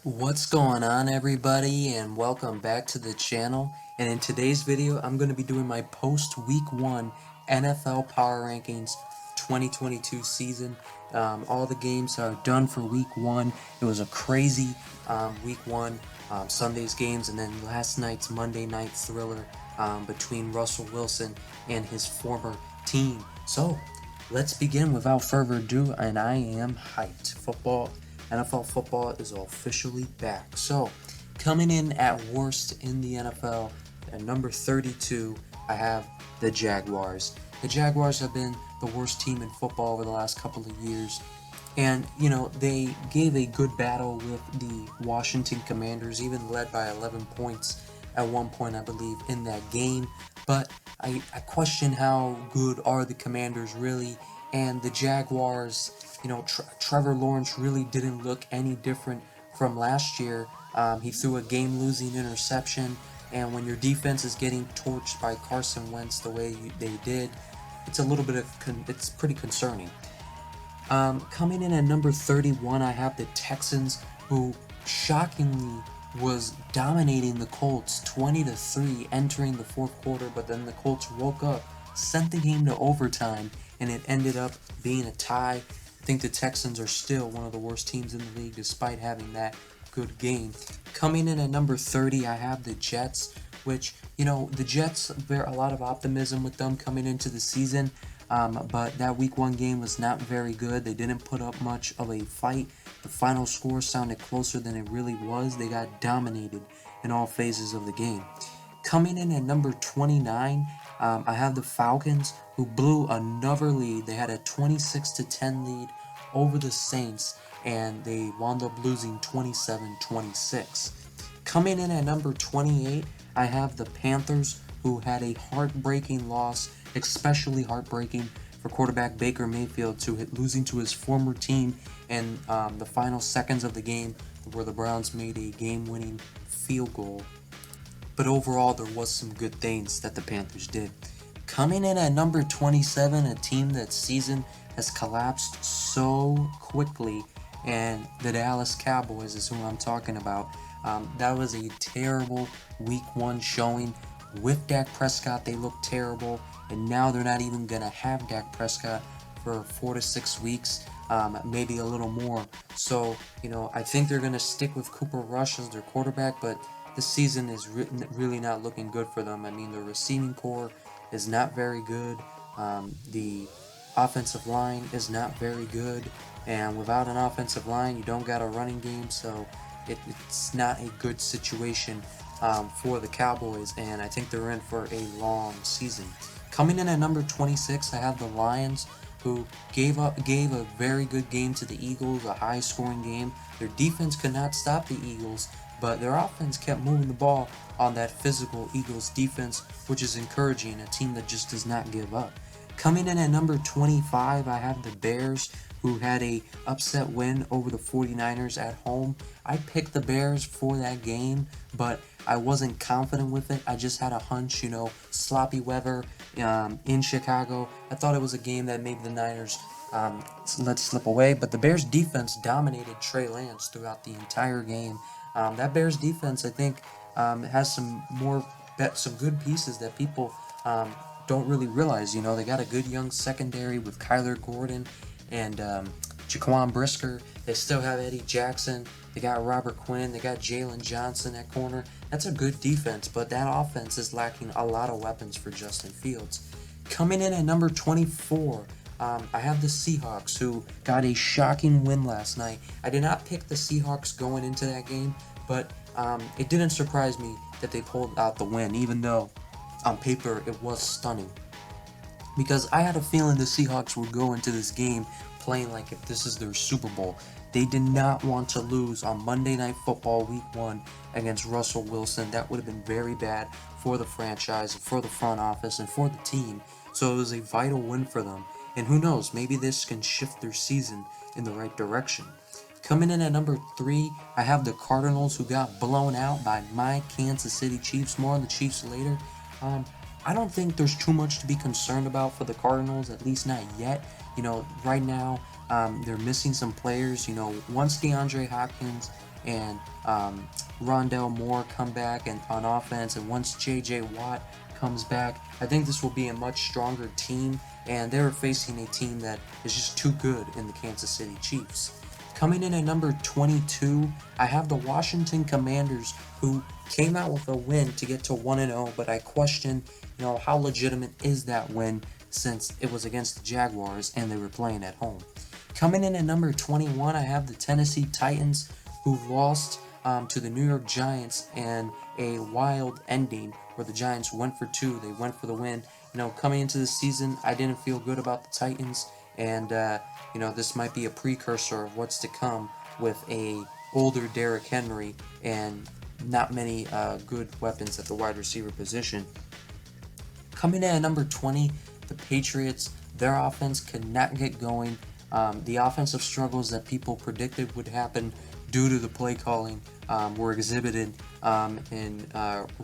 What's going on, everybody, and welcome back to the channel. And in today's video I'm going to be doing my post week 1 NFL Power Rankings 2022 season. All the games are done for week 1. It was a crazy week 1, Sunday's games, and then last night's Monday night thriller between Russell Wilson and his former team. So let's begin without further ado, and I am hyped. NFL football is officially back. So, coming in at worst in the NFL, at number 32, I have the Jaguars. The Jaguars have been the worst team in football over the last couple of years. And, they gave a good battle with the Washington Commanders, even led by 11 points at one point, I believe, in that game. But I question how good are the Commanders really, and the Jaguars, Trevor Lawrence really didn't look any different from last year. He threw a game-losing interception, and when your defense is getting torched by Carson Wentz the way they did, it's pretty concerning. Coming in at number 31, I have the Texans, who shockingly was dominating the Colts 20-3 entering the fourth quarter, but then the Colts woke up, sent the game to overtime, and it ended up being a tie. I think the Texans are still one of the worst teams in the league despite having that good game. Coming in at number 30, I have the Jets, which, the Jets, bear a lot of optimism with them coming into the season. But that week 1 game was not very good. They didn't put up much of a fight. The final score sounded closer than it really was. They got dominated in all phases of the game. Coming in at number 29, I have the Falcons, who blew another lead. They had a 26-10 lead over the Saints, and they wound up losing 27-26. Coming in at number 28, I have the Panthers, who had a heartbreaking loss, especially heartbreaking for quarterback Baker Mayfield losing to his former team in the final seconds of the game, where the Browns made a game-winning field goal. But overall, there was some good things that the Panthers did. Coming in at number 27, a team that season has collapsed so quickly, and the Dallas Cowboys is who I'm talking about. That was a terrible week 1 showing. With Dak Prescott, they looked terrible, and now they're not even going to have Dak Prescott for 4 to 6 weeks, maybe a little more. So, I think they're going to stick with Cooper Rush as their quarterback, but this season is really not looking good for them. I mean, the receiving core is not very good. The offensive line is not very good, and without an offensive line, you don't got a running game, so it's not a good situation for the Cowboys, and I think they're in for a long season. Coming in at number 26, I have the Lions, who gave a very good game to the Eagles, a high-scoring game. Their defense could not stop the Eagles, but their offense kept moving the ball on that physical Eagles defense, which is encouraging, a team that just does not give up. Coming in at number 25, I have the Bears, who had a upset win over the 49ers at home. I picked the Bears for that game, but I wasn't confident with it. I just had a hunch, sloppy weather in Chicago. I thought it was a game that maybe the Niners let slip away, but the Bears defense dominated Trey Lance throughout the entire game. That Bears defense, I think, has some good pieces that people don't really realize. They got a good young secondary with Kyler Gordon and Jaquan Brisker. They still have Eddie Jackson. They got Robert Quinn. They got Jalen Johnson at corner. That's a good defense, but that offense is lacking a lot of weapons for Justin Fields. Coming in at number 24, I have the Seahawks, who got a shocking win last night. I did not pick the Seahawks going into that game, but it didn't surprise me that they pulled out the win, even though on paper it was stunning. Because I had a feeling the Seahawks would go into this game playing like if this is their Super Bowl. They did not want to lose on Monday Night Football Week 1 against Russell Wilson. That would have been very bad for the franchise, for the front office, and for the team. So it was a vital win for them. And who knows, maybe this can shift their season in the right direction. Coming in at number 3, I have the Cardinals, who got blown out by my Kansas City Chiefs. More on the Chiefs later. I don't think there's too much to be concerned about for the Cardinals, at least not yet. Right now, they're missing some players. Once DeAndre Hopkins and Rondell Moore come back and on offense, and once J.J. Watt comes back, I think this will be a much stronger team, and they're facing a team that is just too good in the Kansas City Chiefs. Coming in at number 22, I have the Washington Commanders, who came out with a win to get to 1-0, but I question, how legitimate is that win since it was against the Jaguars and they were playing at home. Coming in at number 21, I have the Tennessee Titans, who lost to the New York Giants and a wild ending where the Giants went for two. They went for the win. Coming into the season, I didn't feel good about the Titans, and this might be a precursor of what's to come with a older Derrick Henry and not many good weapons at the wide receiver position. Coming in at number 20, the Patriots, their offense could not get going. The offensive struggles that people predicted would happen due to the play calling were exhibited in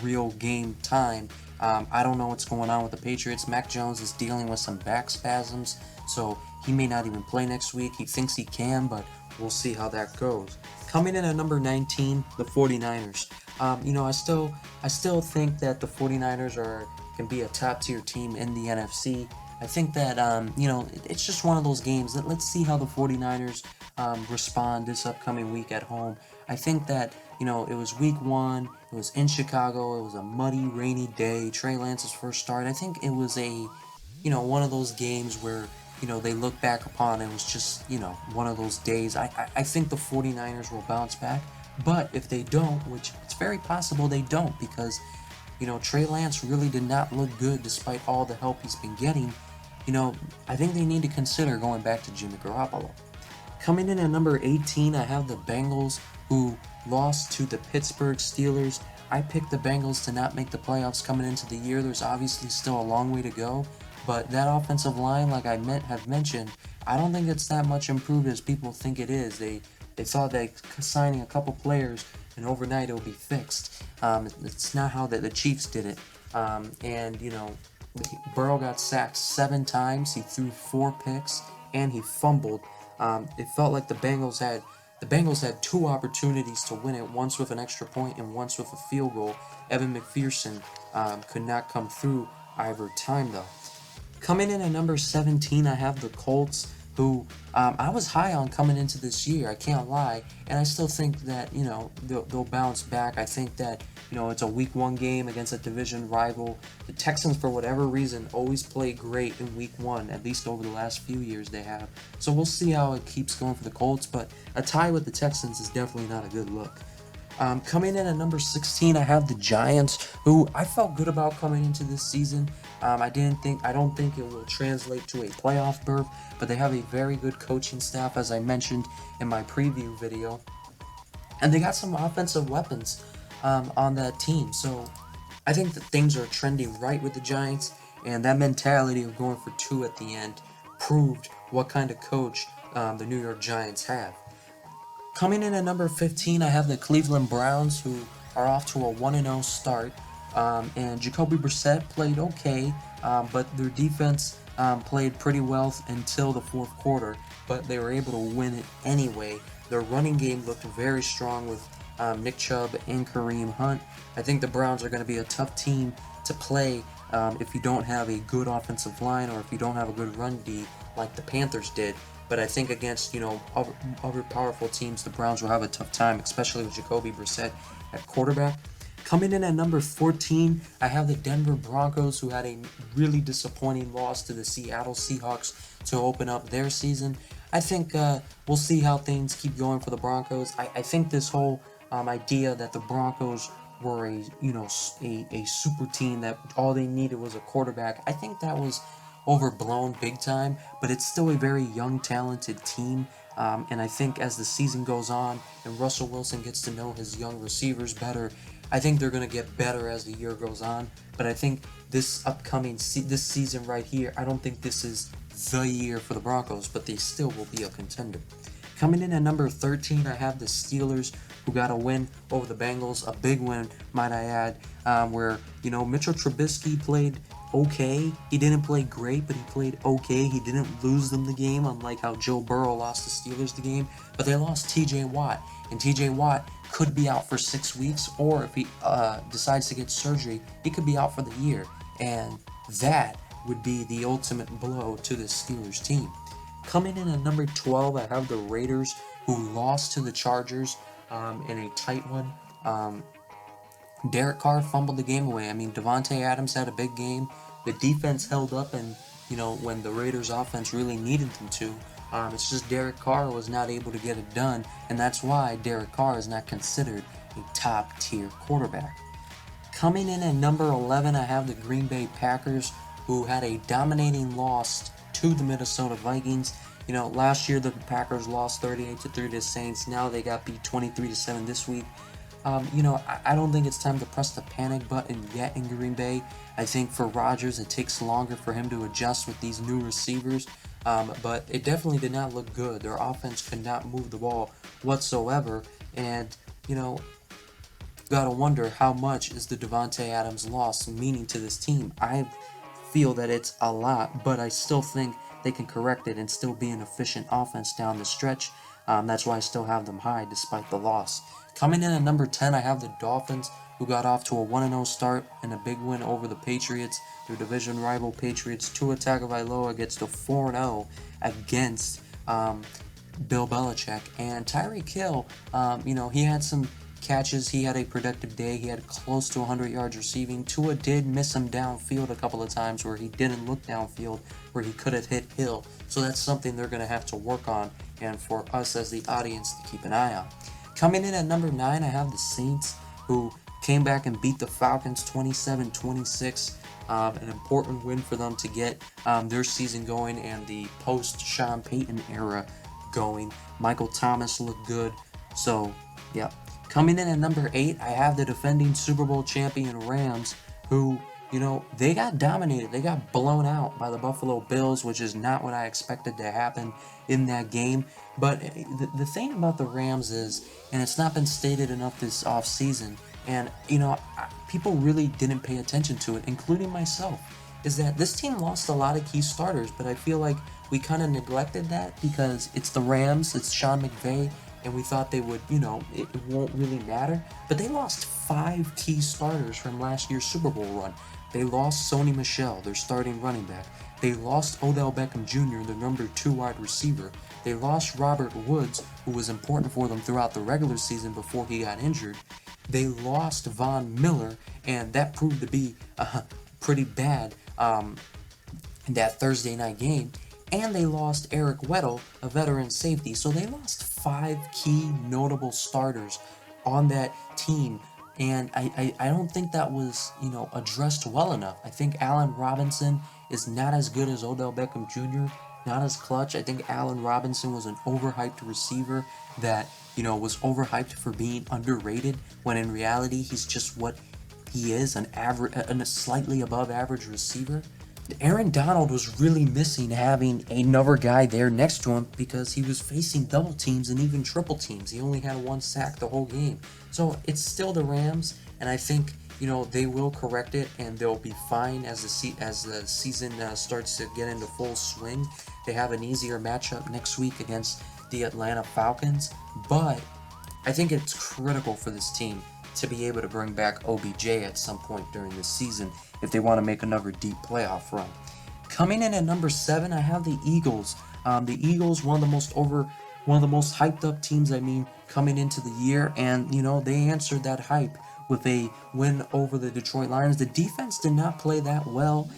real game time. I don't know what's going on with the Patriots. Mac Jones is dealing with some back spasms, so he may not even play next week. He thinks he can, but we'll see how that goes. Coming in at number 19, the 49ers. I still think that the 49ers can be a top tier team in the NFC. I think that, it's just one of those games that let's see how the 49ers respond this upcoming week at home. I think that, it was week 1, it was in Chicago, it was a muddy, rainy day, Trey Lance's first start. I think it was one of those games where, they look back upon it was just, one of those days. I think the 49ers will bounce back, but if they don't, which it's very possible they don't, because, Trey Lance really did not look good despite all the help he's been getting. I think they need to consider going back to Jimmy Garoppolo. Coming in at number 18, I have the Bengals, who lost to the Pittsburgh Steelers. I picked the Bengals to not make the playoffs coming into the year. There's obviously still a long way to go, but that offensive line, like I have mentioned, I don't think it's that much improved as people think it is. They thought that signing a couple players and overnight it'll be fixed. It's not how the Chiefs did it. Burrow got sacked 7 times. He threw 4 picks and he fumbled. It felt like the Bengals had 2 opportunities to win it, once with an extra point and once with a field goal. Evan McPherson could not come through either time though. Coming in at number 17, I have the Colts, who I was high on coming into this year, I can't lie, and I still think that, they'll bounce back. I think that, it's a week 1 game against a division rival. The Texans, for whatever reason, always play great in week 1, at least over the last few years they have. So we'll see how it keeps going for the Colts, but a tie with the Texans is definitely not a good look. Coming in at number 16, I have the Giants, who I felt good about coming into this season. I don't think it will translate to a playoff berth, but they have a very good coaching staff, as I mentioned in my preview video, and they got some offensive weapons on that team. So I think that things are trending right with the Giants, and that mentality of going for 2 at the end proved what kind of coach the New York Giants have. Coming in at number 15, I have the Cleveland Browns, who are off to a 1-0 start. And Jacoby Brissett played okay, but their defense played pretty well until the 4th quarter, but they were able to win it anyway. Their running game looked very strong with Nick Chubb and Kareem Hunt. I think the Browns are going to be a tough team to play if you don't have a good offensive line or if you don't have a good run D like the Panthers did. But I think against, other powerful teams, the Browns will have a tough time, especially with Jacoby Brissett at quarterback. Coming in at number 14, I have the Denver Broncos, who had a really disappointing loss to the Seattle Seahawks to open up their season. I think we'll see how things keep going for the Broncos. I think this whole idea that the Broncos were a super team that all they needed was a quarterback, I think that was overblown big time, but it's still a very young, talented team. And I think as the season goes on and Russell Wilson gets to know his young receivers better, I think they're going to get better as the year goes on. But I think this upcoming this season right here, I don't think this is the year for the Broncos, but they still will be a contender. Coming in at number 13, I have the Steelers, who got a win over the Bengals, a big win, might I add, where, Mitchell Trubisky played okay. He didn't play great, but he played okay. He didn't lose them the game, unlike how Joe Burrow lost the Steelers the game. But they lost TJ Watt, and TJ Watt could be out for 6 weeks, or if he decides to get surgery, he could be out for the year. And that would be the ultimate blow to the Steelers team. Coming in at number 12, I have the Raiders, who lost to the Chargers in a tight one. Derek Carr fumbled the game away. I mean, Davante Adams had a big game. The defense held up, and when the Raiders' offense really needed them to, it's just Derek Carr was not able to get it done, and that's why Derek Carr is not considered a top-tier quarterback. Coming in at number 11, I have the Green Bay Packers, who had a dominating loss to the Minnesota Vikings. Last year the Packers lost 38-3 to the Saints. Now they got beat 23-7 this week. I don't think it's time to press the panic button yet in Green Bay. I think for Rodgers, it takes longer for him to adjust with these new receivers, but it definitely did not look good. Their offense could not move the ball whatsoever, and, gotta wonder how much is the Davante Adams loss meaning to this team. I feel that it's a lot, but I still think they can correct it and still be an efficient offense down the stretch. That's why I still have them high despite the loss. Coming in at number 10, I have the Dolphins, who got off to a 1-0 start and a big win over the Patriots, their division rival Patriots. Tua Tagovailoa gets to 4-0 against Bill Belichick. And Tyreek Hill, he had some catches. He had a productive day. He had close to 100 yards receiving. Tua did miss him downfield a couple of times where he didn't look downfield, where he could have hit Hill. So that's something they're going to have to work on, and for us as the audience to keep an eye on. Coming in at number 9, I have the Saints, who came back and beat the Falcons 27-26. An important win for them to get their season going and the post-Sean Payton era going. Michael Thomas looked good. So, yeah. Coming in at number 8, I have the defending Super Bowl champion Rams, who, they got dominated. They got blown out by the Buffalo Bills, which is not what I expected to happen in that game. But the thing about the Rams is, and it's not been stated enough this offseason, and, people really didn't pay attention to it, including myself, is that this team lost a lot of key starters, but I feel like we kind of neglected that because it's the Rams, it's Sean McVay, and we thought they would, it won't really matter. But they lost 5 key starters from last year's Super Bowl run. They lost Sony Michel, their starting running back. They lost Odell Beckham Jr., their number 2 wide receiver. They lost Robert Woods, who was important for them throughout the regular season before he got injured. They lost Von Miller, and that proved to be pretty bad in that Thursday night game. And they lost Eric Weddle, a veteran safety. So they lost 5 key notable starters on that team. And I don't think that was, addressed well enough. I think Allen Robinson is not as good as Odell Beckham Jr., not as clutch. I think Allen Robinson was an overhyped receiver that, was overhyped for being underrated, when in reality he's just what he is, a slightly above average receiver. Aaron Donald was really missing having another guy there next to him because he was facing double teams and even triple teams. He only had 1 sack the whole game. So it's still the Rams, and I think they will correct it and they'll be fine as the season starts to get into full swing. They have an easier matchup next week against the Atlanta Falcons, but I think it's critical for this team to be able to bring back OBJ at some point during this season if they want to make another deep playoff run. Coming in at number 7, I have the Eagles. The Eagles, one of the most hyped up teams, coming into the year, and they answered that hype with a win over the Detroit Lions. The defense did not play that well,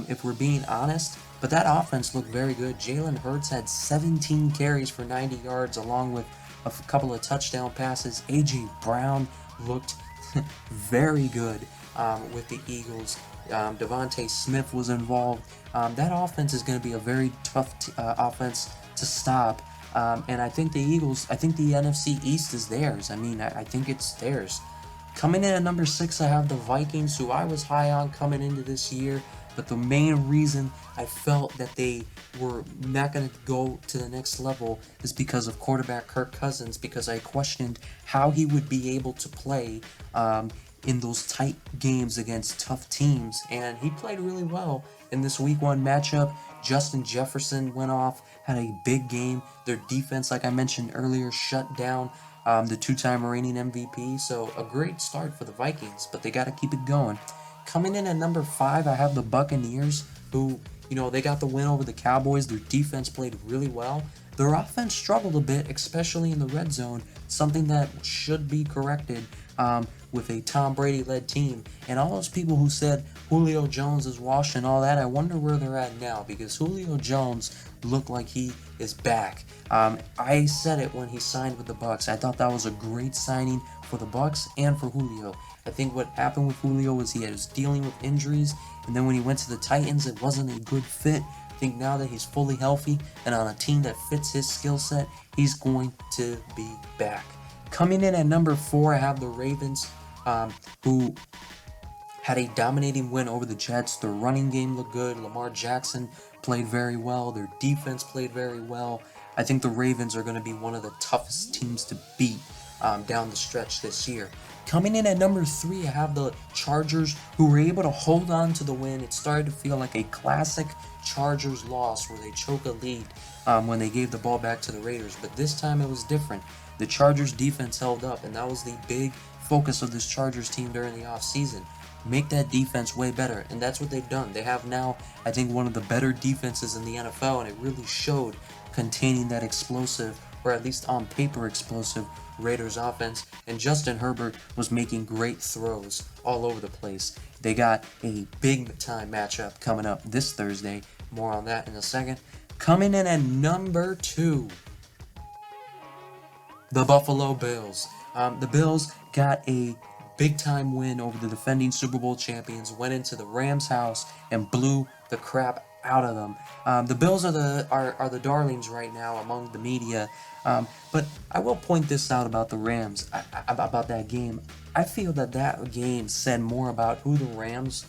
if we're being honest, but that offense looked very good. Jalen Hurts had 17 carries for 90 yards along with a couple of touchdown passes. A.J. Brown looked very good with the Eagles. Devontae Smith was involved. That offense is going to be a very tough offense to stop. And I think the Eagles, the NFC East is theirs. I think it's theirs. Coming in at number 6, I have the Vikings, who I was high on coming into this year. But the main reason I felt that they were not going to go to the next level is because of quarterback Kirk Cousins, because I questioned how he would be able to play in those tight games against tough teams, and he played really well in this week 1 matchup. Justin Jefferson went off, had a big game. Their defense, like I mentioned earlier, shut down the 2-time reigning MVP. So a great start for the Vikings, but they got to keep it going. Coming in at number 5, I have the Buccaneers, who, they got the win over the Cowboys. Their defense played really well. Their offense struggled a bit, especially in the red zone, something that should be corrected with a Tom Brady-led team. And all those people who said Julio Jones is washed and all that, I wonder where they're at now, because Julio Jones looked like he is back. I said it when he signed with the Bucs. I thought that was a great signing for the Bucs and for Julio. I think what happened with Julio was he was dealing with injuries, and then when he went to the Titans, it wasn't a good fit. I think now that he's fully healthy and on a team that fits his skill set, he's going to be back. Coming in at number 4, I have the Ravens, who had a dominating win over the Jets. Their running game looked good. Lamar Jackson played very well. Their defense played very well. I think the Ravens are going to be one of the toughest teams to beat down the stretch this year. Coming in at number 3, I have the Chargers, who were able to hold on to the win. It started to feel like a classic Chargers loss where they choke a lead when they gave the ball back to the Raiders. But this time it was different. The Chargers defense held up, and that was the big focus of this Chargers team during the offseason. Make that defense way better, and that's what they've done. They have now, I think, one of the better defenses in the NFL, and it really showed containing that explosive, or at least on paper explosive, Raiders offense. And Justin Herbert was making great throws all over the place. They got a big time matchup coming up this Thursday. More on that in a second. Coming in at number 2, the Buffalo Bills. The Bills got a big-time win over the defending Super Bowl champions, went into the Rams' house and blew the crap out of them. The Bills are the darlings right now among the media, but I will point this out about the Rams, about that game. I feel that game said more about who the Rams.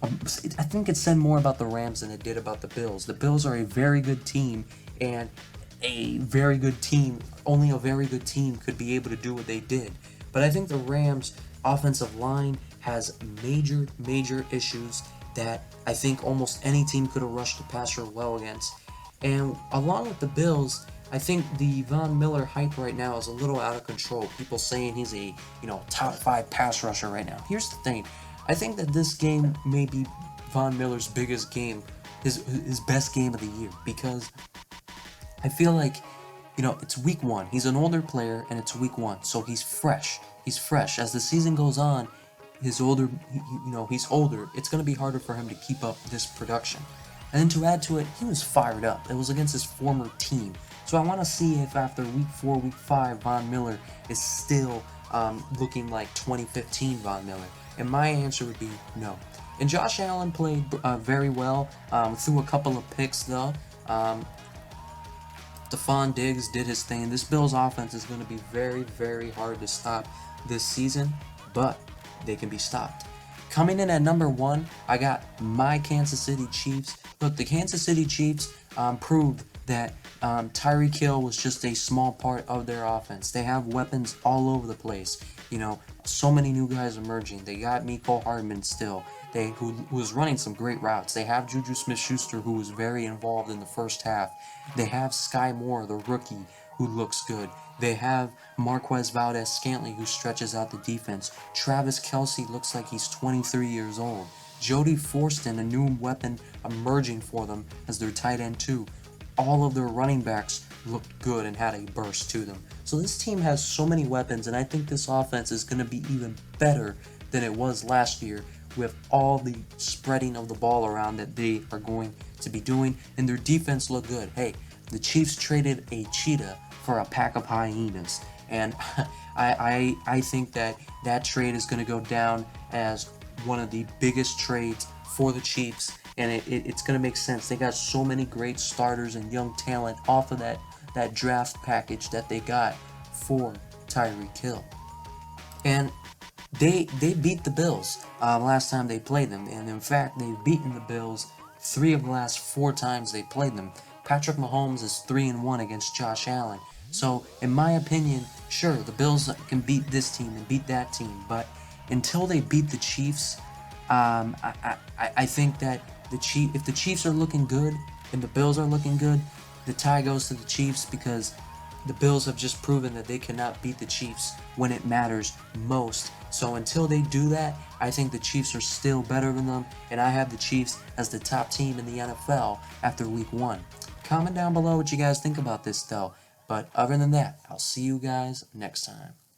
I think it said more about the Rams than it did about the Bills. The Bills are a very good team, and only a very good team could be able to do what they did. But I think the Rams' offensive line has major issues that I think almost any team could have rushed the passer well against. And along with the Bills, I think the Von Miller hype right now is a little out of control. People saying he's a top 5 pass rusher right now. Here's the thing. I think that this game may be Von Miller's biggest game, his best game of the year, because I feel like, it's week 1. He's an older player, and it's week 1, so he's fresh. He's fresh. As the season goes on, he's older. It's going to be harder for him to keep up this production. And then to add to it, he was fired up. It was against his former team. So I want to see if after week 4, week 5, Von Miller is still looking like 2015 Von Miller. And my answer would be no. And Josh Allen played very well, threw a couple of picks though. Stephon Diggs did his thing. This Bills offense is going to be very hard to stop this season, but they can be stopped. Coming in at number 1, I got my Kansas City Chiefs. Look, the Kansas City Chiefs proved that Tyreek Hill was just a small part of their offense. They have weapons all over the place. So many new guys emerging. They got Mecole Hardman still. Who was running some great routes. They have Juju Smith-Schuster, who was very involved in the first half. They have Sky Moore, the rookie, who looks good. They have Marquez Valdes-Scantling, who stretches out the defense. Travis Kelce looks like he's 23 years old. Jody Fortson, a new weapon emerging for them as their tight end too. All of their running backs looked good and had a burst to them. So this team has so many weapons, and I think this offense is going to be even better than it was last year, with all the spreading of the ball around that they are going to be doing, and their defense looked good. Hey, the Chiefs traded a cheetah for a pack of hyenas, and I think that trade is going to go down as one of the biggest trades for the Chiefs, and it's going to make sense. They got so many great starters and young talent off of that draft package that they got for Tyreek Hill. And they beat the Bills last time they played them, and in fact, they've beaten the Bills 3 of the last 4 times they played them. Patrick Mahomes is 3-1 against Josh Allen. So, in my opinion, sure, the Bills can beat this team and beat that team, but until they beat the Chiefs, I think that if the Chiefs are looking good and the Bills are looking good, the tie goes to the Chiefs because the Bills have just proven that they cannot beat the Chiefs when it matters most. So until they do that, I think the Chiefs are still better than them, and I have the Chiefs as the top team in the NFL after week 1. Comment down below what you guys think about this though. But other than that, I'll see you guys next time.